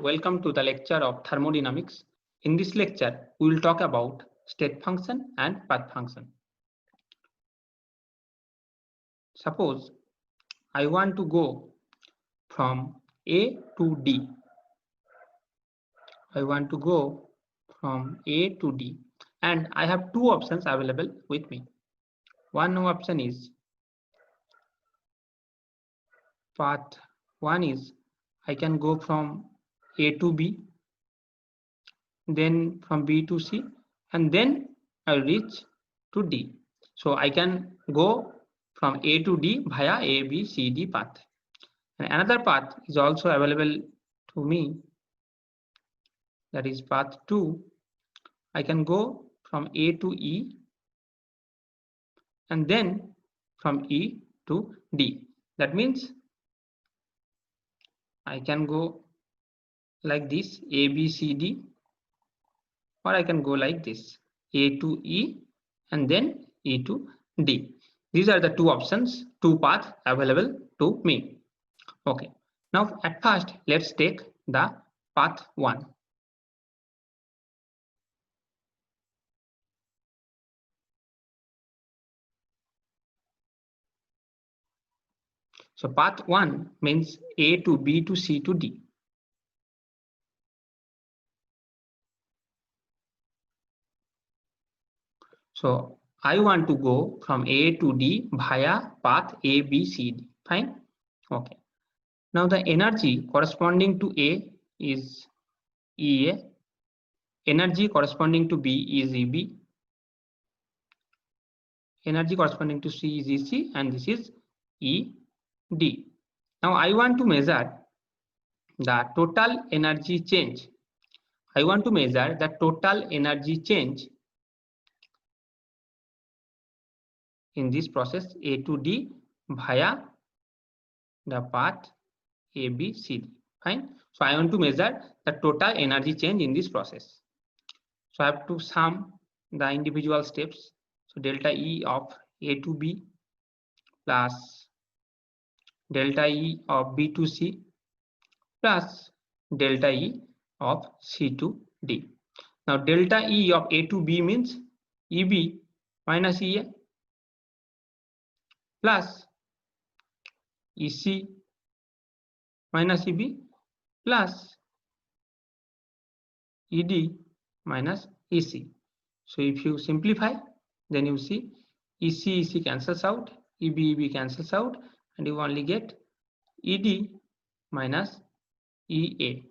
welcome to the lecture of thermodynamics. In this lecture, we will talk about state function and path function. Suppose I want to go from A to D. I want to go from A to D, and I have two options available with me. One option is path 1 is I can go from A to B, then from B to C, and then I'll reach to D. So I can go from A to D via A, B, C, D path. And another path is also available to me, that is path 2. I can go from A to E and then from E to D. That means I can go like this, A, B, C, D, or I can go like this, A to E and then E to D. These are the two options, two paths available to me. Okay, now at first let's take the path 1. So path 1 means A to B to C to D. So I want to go from A to D via path A, B, C, D. Fine. Okay. Now the energy corresponding to A is EA. Energy corresponding to B is EB. Energy corresponding to C is EC, and this is ED. Now I want to measure the total energy change. I want to measure the total energy change in this process A to D via the path A, B, C, D. Fine. So I want to measure the total energy change in this process. So I have to sum the individual steps. So delta E of A to B plus delta E of B to C plus delta E of C to D. Now delta E of A to B means EB minus EA plus EC minus EB plus ED minus EC. So if you simplify, then you see EC cancels out, EB cancels out, and you only get ED minus EA.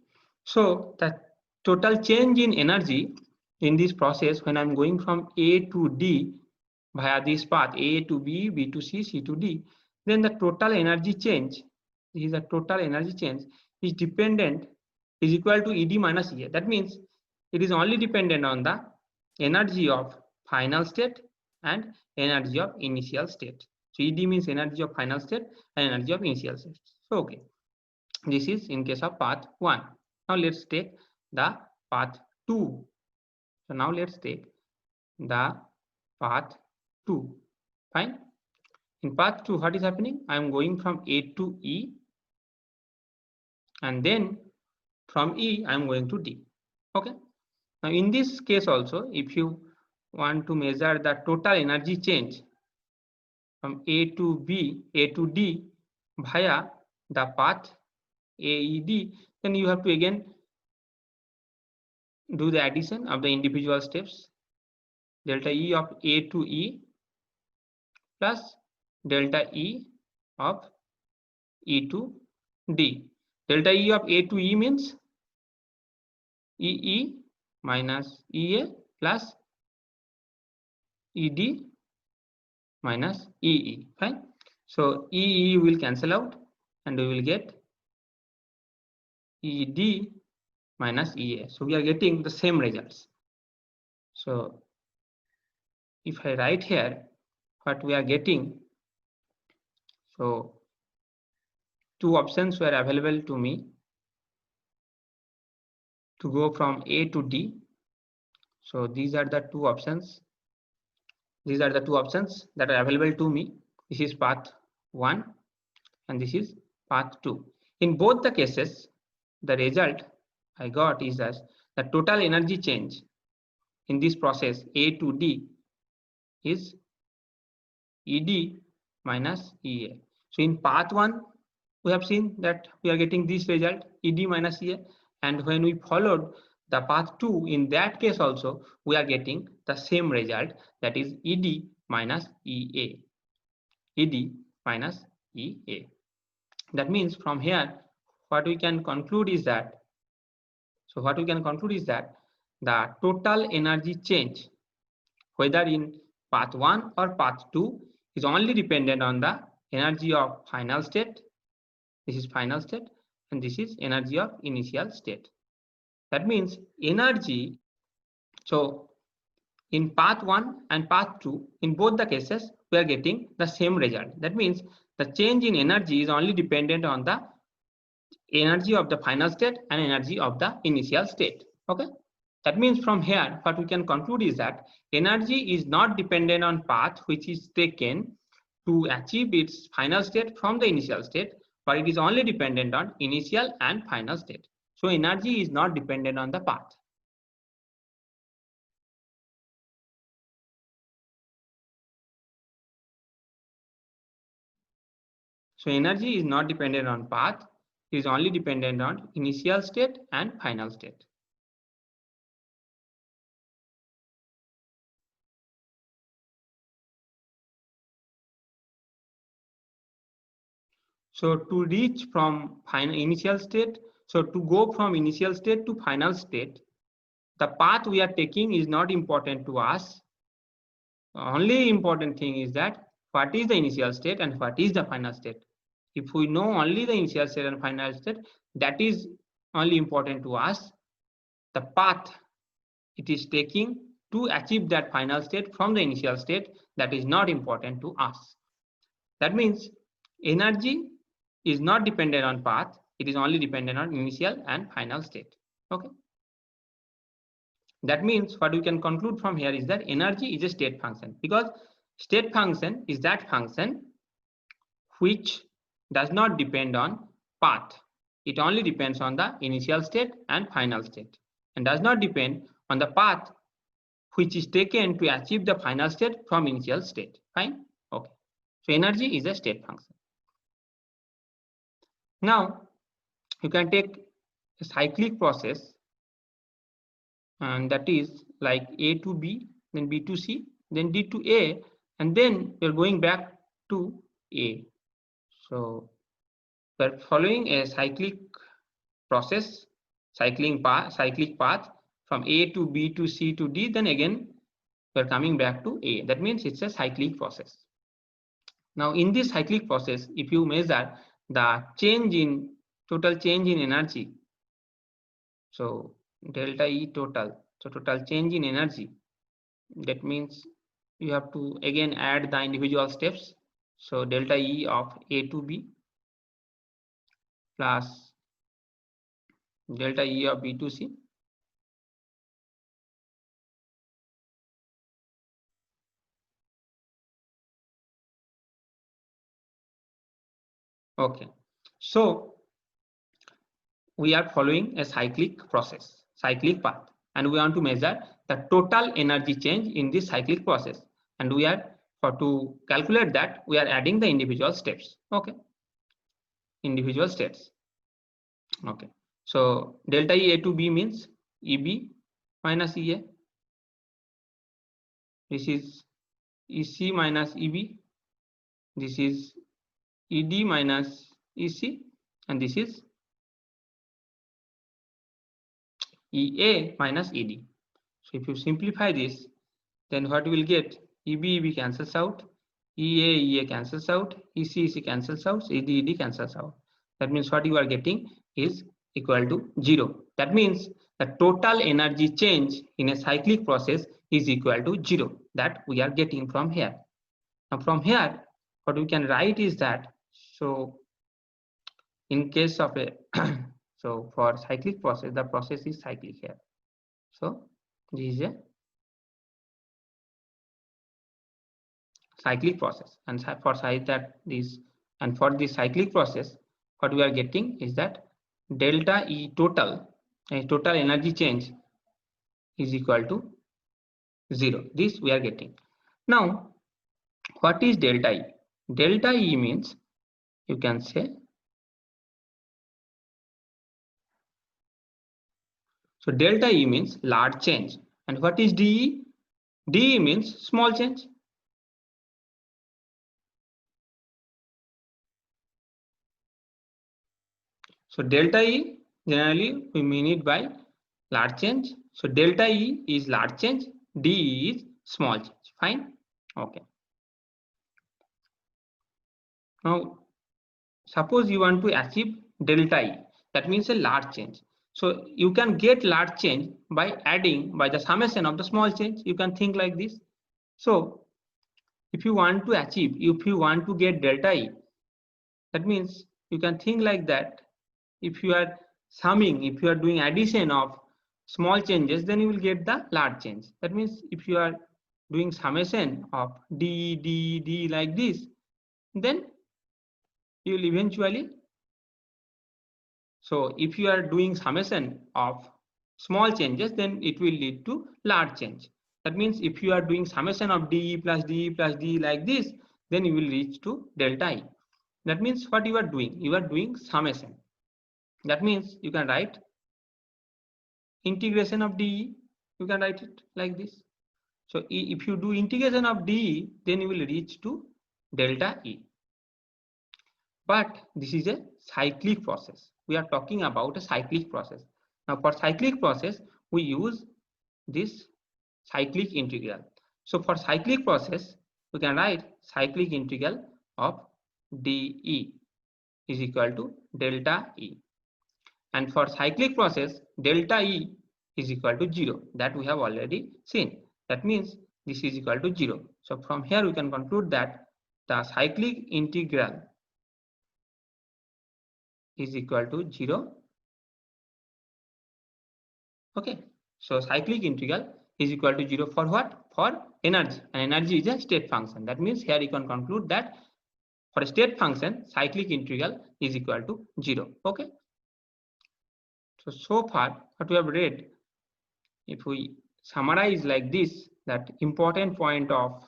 So the total change in energy in this process when I'm going from A to D via this path A to B, B to C, C to D, then the total energy change, this is the total energy change, is dependent, is equal to ED minus EA. That means it is only dependent on the energy of final state and energy of initial state. So ED means energy of final state and energy of initial state. So okay, this is in case of path 1. Now let's take the path 2. So now let's take the path 2. Fine. In path 2, what is happening? I am going from A to E, and then from E I am going to D. Okay. Now in this case also, if you want to measure the total energy change from A to B, A to D via the path AED, then you have to again do the addition of the individual steps. Delta E of A to E plus delta E of E to D. Delta E of A to E means EE minus EA plus ED minus EE. Fine. So EE will cancel out and we will get ED minus EA. So we are getting the same results. So if I write here what we are getting, so two options were available to me to go from A to D. So these are the two options. These are the two options that are available to me. This is path 1 and this is path 2. In both the cases, the result I got is that the total energy change in this process A to D is ED minus EA. So in path 1, we have seen that we are getting this result ED minus EA, and when we followed the path 2, in that case also we are getting the same result, that is ED minus EA. ED minus EA. That means from here what we can conclude is that, the total energy change, whether in path 1 or path 2, is only dependent on the energy of final state. This is final state, and this is energy of initial state. That means energy, so in path 1 and path 2, in both the cases, we are getting the same result. That means the change in energy is only dependent on the energy of the final state and energy of the initial state. Okay. That means from here, what we can conclude is that energy is not dependent on path which is taken to achieve its final state from the initial state, but it is only dependent on initial and final state. So energy is not dependent on the path. So energy is not dependent on path, it is only dependent on initial state and final state. So to reach from initial state, so to go from initial state to final state, the path we are taking is not important to us. The only important thing is that what is the initial state and what is the final state. If we know only the initial state and final state, that is only important to us. The path it is taking to achieve that final state from the initial state, that is not important to us. That means energy is not dependent on path, it is only dependent on initial and final state. Okay. That means what we can conclude from here is that energy is a state function, because state function is that function which does not depend on path. It only depends on the initial state and final state, and does not depend on the path which is taken to achieve the final state from initial state. Fine. Okay. So energy is a state function. Now you can take a cyclic process, and that is like A to B, then B to C, then D to A, and then we're going back to A. So we're following a cyclic process, cyclic path from A to B to C to D, then again we're coming back to A. That means it's a cyclic process. Now in this cyclic process, if you measure the total change in energy, so delta E total, so total change in energy, that means you have to again add the individual steps. So delta E of A to B plus delta E of B to C Okay, so we are following a cyclic process, cyclic path, and we want to measure the total energy change in this cyclic process, and we are to calculate that we are adding the individual steps. Okay, individual steps. Okay, so delta E A to B means EB minus EA. This is EC minus EB. This is ED minus EC, and this is EA minus ED. So if you simplify this, then what you will get, EB cancels out, EA cancels out, EC cancels out, ED cancels out. That means what you are getting is equal to 0. That means the total energy change in a cyclic process is equal to 0. That we are getting from here. Now from here, what we can write is that, so in case of a so for cyclic process, the process is cyclic here. So this is a cyclic process, and for this cyclic process, what we are getting is that delta E total, total energy change is equal to 0. This we are getting. Now, what is delta E? Delta E means, you can say, so delta E means large change. And what is DE? DE means small change. So delta E, generally we mean it by large change. So delta E is large change, DE is small change. Fine. Okay. Now, suppose you want to achieve delta E, that means a large change. So you can get large change by adding, by the summation of the small change. You can think like this. So if you want to achieve, if you want to get delta E, that means you can think like that. If you are summing, if you are doing addition of small changes, then you will get the large change. That means if you are doing summation of D like this, then you will eventually, so if you are doing summation of small changes, then it will lead to large change. That means if you are doing summation of DE plus D like this, then you will reach to delta E. That means what you are doing? You are doing summation. That means you can write integration of DE. You can write it like this. So if you do integration of DE, then you will reach to delta E. But this is a cyclic process. We are talking about a cyclic process. Now for cyclic process, we use this cyclic integral. So for cyclic process, we can write cyclic integral of dE is equal to delta E. And for cyclic process, delta E is equal to 0. That we have already seen. That means this is equal to 0. So from here we can conclude that the cyclic integral is equal to 0. Okay. So cyclic integral is equal to 0 for what? For energy. And energy is a state function. That means here you can conclude that for a state function, cyclic integral is equal to 0. Okay. So far what we have read, if we summarize like this, that important point of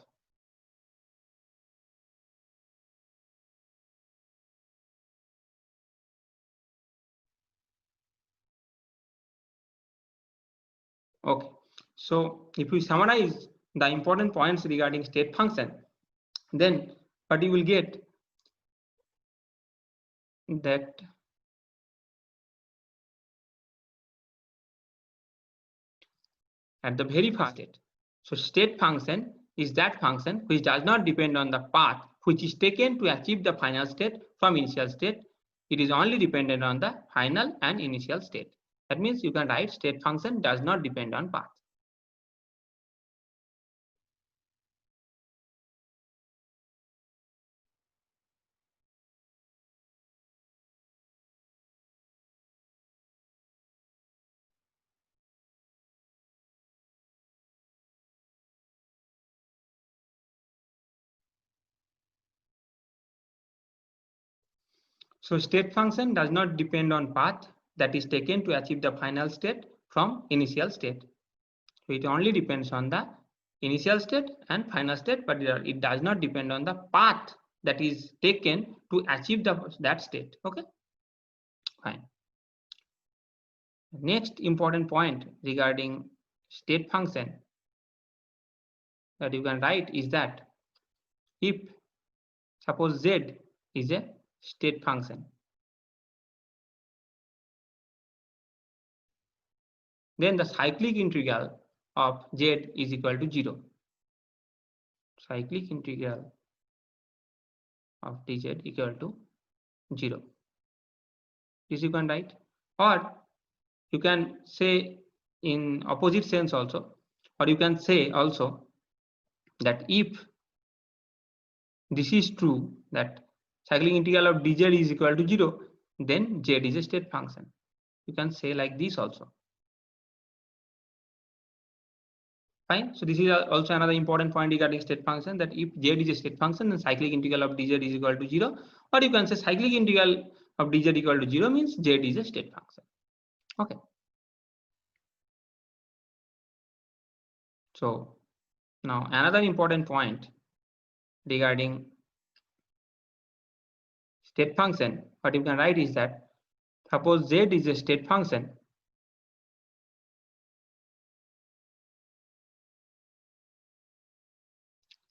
okay. So if we summarize the important points regarding state function, then what you will get that at the very first state. So state function is that function which does not depend on the path which is taken to achieve the final state from initial state. It is only dependent on the final and initial state. That means you can write state function does not depend on path. So state function does not depend on path that is taken to achieve the final state from initial state. So it only depends on the initial state and final state, but it does not depend on the path that is taken to achieve that state. Okay, fine. Next important point regarding state function that you can write is that if suppose Z is a state function, then the cyclic integral of Z is equal to 0. Cyclic integral of dz equal to 0. This you can write, or you can say in opposite sense also, or you can say also that if this is true, that cyclic integral of dz is equal to 0, then z is a state function. You can say like this also. Fine. So this is also another important point regarding state function, that if z is a state function, then cyclic integral of dz is equal to 0, or you can say cyclic integral of dz equal to 0 means z is a state function. Okay. So now another important point regarding state function, what you can write is that suppose z is a state function,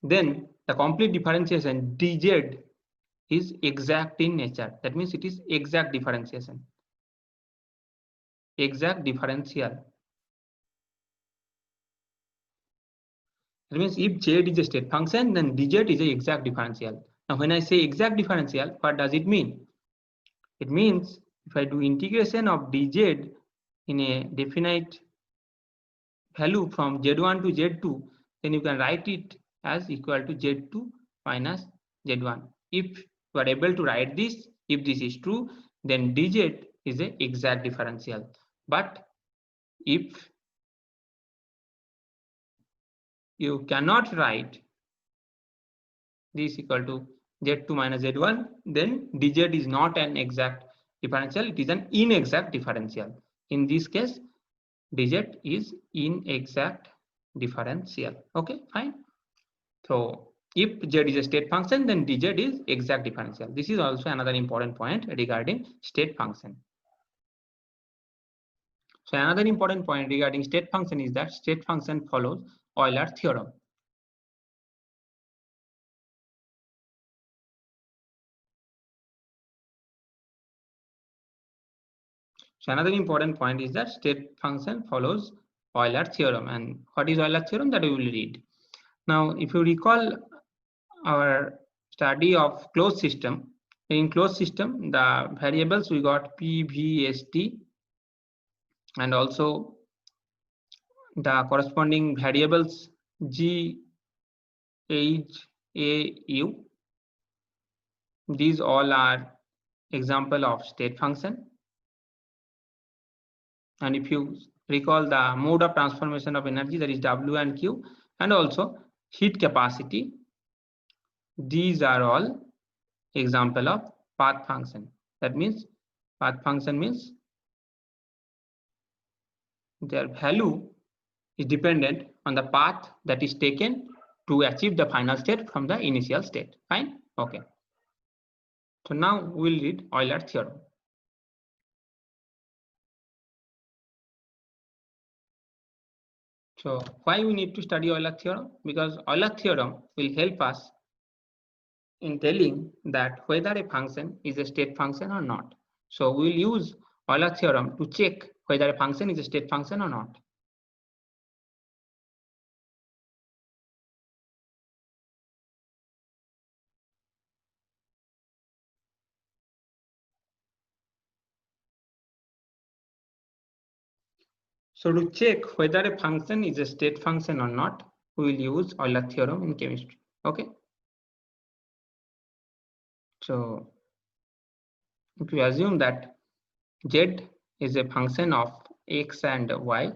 then the complete differentiation dz is exact in nature. That means it is exact differentiation, exact differential. That means if z is a state function, then dz is a exact differential. Now when I say exact differential, what does it mean? It means if I do integration of dz in a definite value from z1 to z2, then you can write it as equal to z2 minus z1. If you are able to write this, if this is true, then dz is a exact differential. But if you cannot write this equal to z2 minus z1, then dz is not an exact differential, it is an inexact differential. In this case, dz is inexact differential. Okay, fine. So if z is a state function, then dz is exact differential. This is also another important point regarding state function. So another important point regarding state function is that state function follows Euler theorem. So another important point is that state function follows Euler theorem. And what is Euler theorem? That we will read. Now, if you recall our study of closed system, in closed system, the variables we got P, V, S, T, and also the corresponding variables G, H, A, U. These all are example of state function. And if you recall the mode of transformation of energy, that is W and Q, and also heat capacity, these are all example of path function. That means path function means their value is dependent on the path that is taken to achieve the final state from the initial state. Fine. Okay. So now we'll read Euler theorem. So why we need to study Euler theorem? Because Euler theorem will help us in telling that whether a function is a state function or not. So we will use Euler theorem to check whether a function is a state function or not. So to check whether a function is a state function or not, we will use Euler theorem in chemistry. Okay. So if we assume that z is a function of x and y,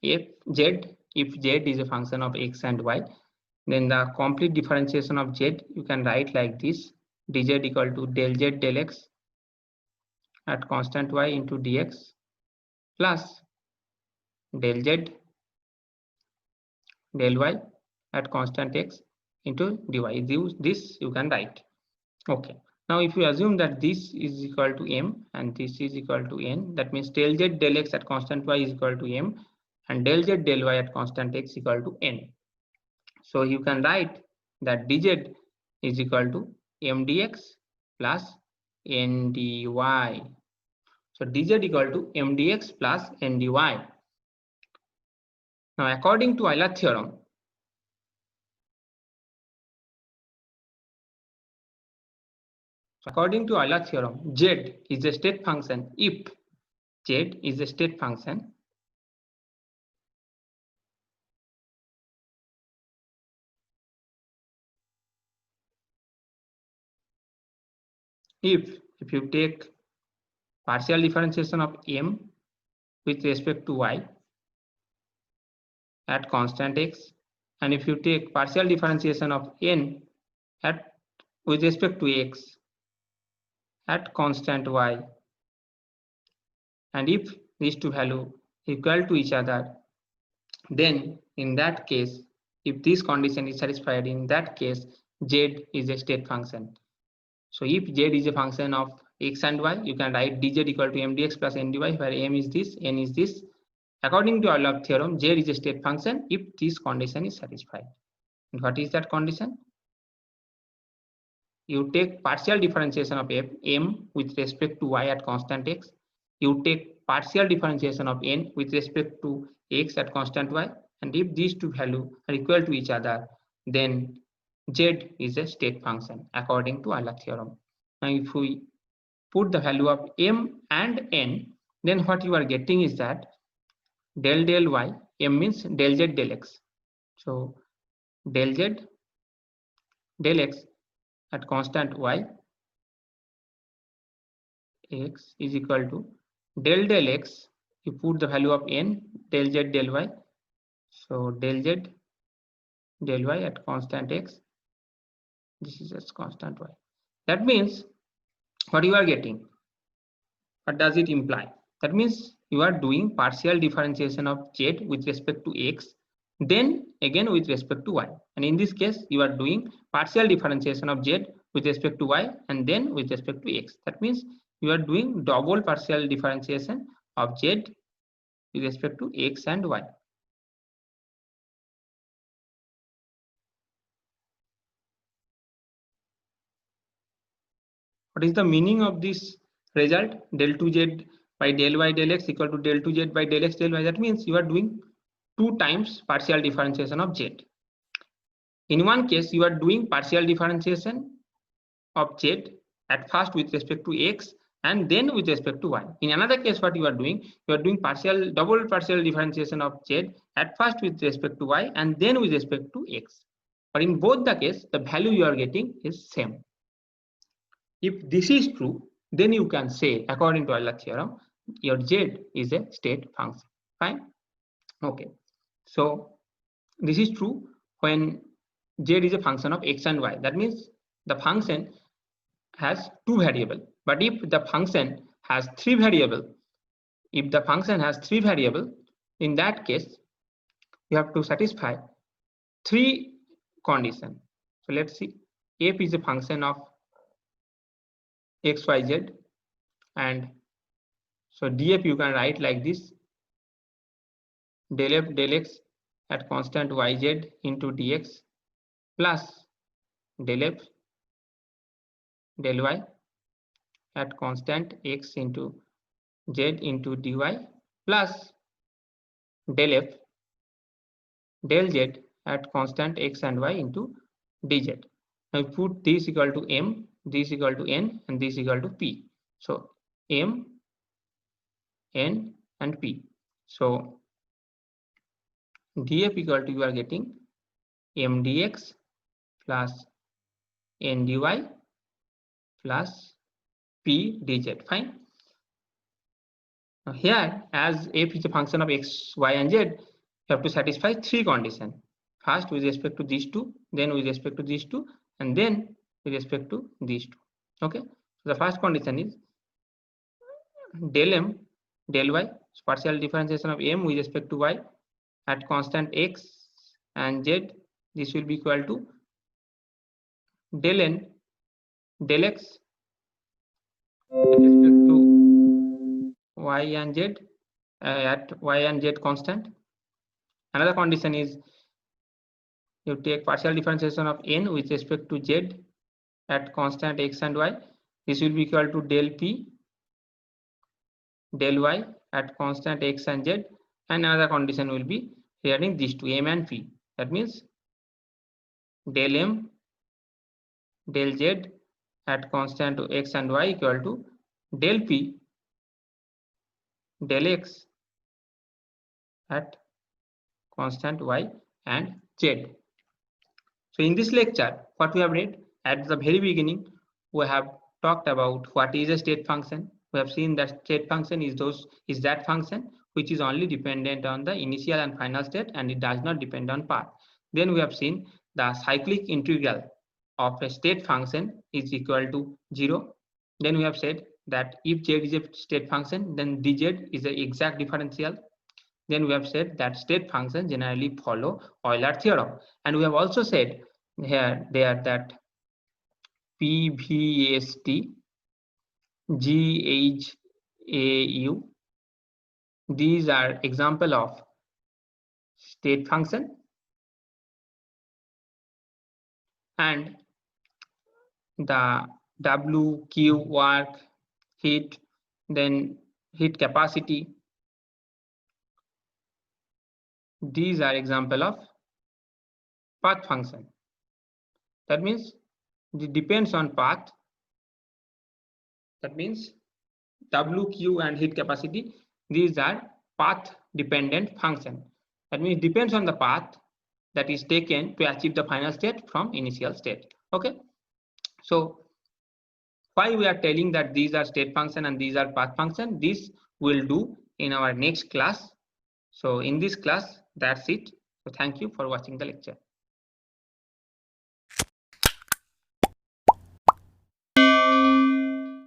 if z is a function of x and y, then the complete differentiation of z you can write like this: dz equal to del z del x at constant y into dx plus del z del y at constant x into dy. This you can write. Okay. Now if you assume that this is equal to m and this is equal to n, that means del z del x at constant y is equal to m and del z del y at constant x equal to n. So you can write that dz is equal to m dx plus n dy. So dz equal to m dx plus n dy. Now according to Euler theorem, z is a state function if z is a state function if you take partial differentiation of m with respect to y at constant x, and if you take partial differentiation of n with respect to x at constant y, and if these two values equal to each other, then in that case, if this condition is satisfied, in that case, z is a state function. So if z is a function of x and y, you can write dz equal to m dx plus n dy, where m is this, n is this. According to Euler's theorem, z is a state function if this condition is satisfied. And what is that condition? You take partial differentiation of f, m with respect to y at constant x. You take partial differentiation of n with respect to x at constant y. And if these two values are equal to each other, then z is a state function according to Euler's theorem. Now, if we put the value of m and n, then what you are getting is that del del y, m means del z del x. So del z del x at constant y, x is equal to del x, you put the value of n, del z del y. So del z del y at constant x, this is as constant y. That means what you are getting, what does it imply? That means you are doing partial differentiation of z with respect to x, then again with respect to y. And in this case, you are doing partial differentiation of z with respect to y and then with respect to x. That means you are doing double partial differentiation of z with respect to x and y. What is the meaning of this result? Del 2z by del y del x equal to del 2z by del x del y. That means you are doing 2 times partial differentiation of z. In one case, you are doing partial differentiation of z at first with respect to x and then with respect to y. In another case, what you are doing double partial differentiation of z at first with respect to y and then with respect to x. But in both the case, the value you are getting is same. If this is true, then you can say, according to Euler's theorem, your z is a state function. Fine. Okay. So this is true when z is a function of x and y. That means the function has 2 variables. But if the function has 3 variables, in that case, you have to satisfy 3 conditions. So let's see. F is a function of x, y, z, and so df you can write like this: del f del x at constant yz into dx plus del f del y at constant x into z into dy plus del f del z at constant x and y into dz. Now put this equal to m, this equal to n, and this equal to p. So m, n, and p. So df equal to, you are getting m dx plus n dy plus p dz. Fine. Now here, as f is a function of x, y, and z, you have to satisfy 3 conditions. First with respect to these two, then with respect to these two, and then with respect to these two. Okay. So the first condition is del m del y, so partial differentiation of m with respect to y at constant x and z. This will be equal to del n del x with respect to y and z at y and z constant. Another condition is you take partial differentiation of n with respect to z at constant x and y. This will be equal to del p del y at constant x and z. And another condition will be regarding these two, m and p. That means del m del z at constant x and y equal to del p del x at constant y and z. So in this lecture, what we have read at the very beginning, we have talked about what is a state function. We have seen that state function is that function which is only dependent on the initial and final state, and it does not depend on path. Then we have seen the cyclic integral of a state function is equal to 0. Then we have said that if z is a state function, then dz is an exact differential. then we have said that state functions generally follow Euler theorem, and we have also said here there that PVST, GHAU, these are example of state function, and the W, Q, work, heat, then heat capacity, these are example of path function. That means it depends on path. That means W, Q and heat capacity, these are path dependent function. That means it depends on the path that is taken to achieve the final state from initial state. Okay, so why we are telling that these are state function and these are path function, this we'll do in our next class. So in this class, that's it. So thank you for watching the lecture.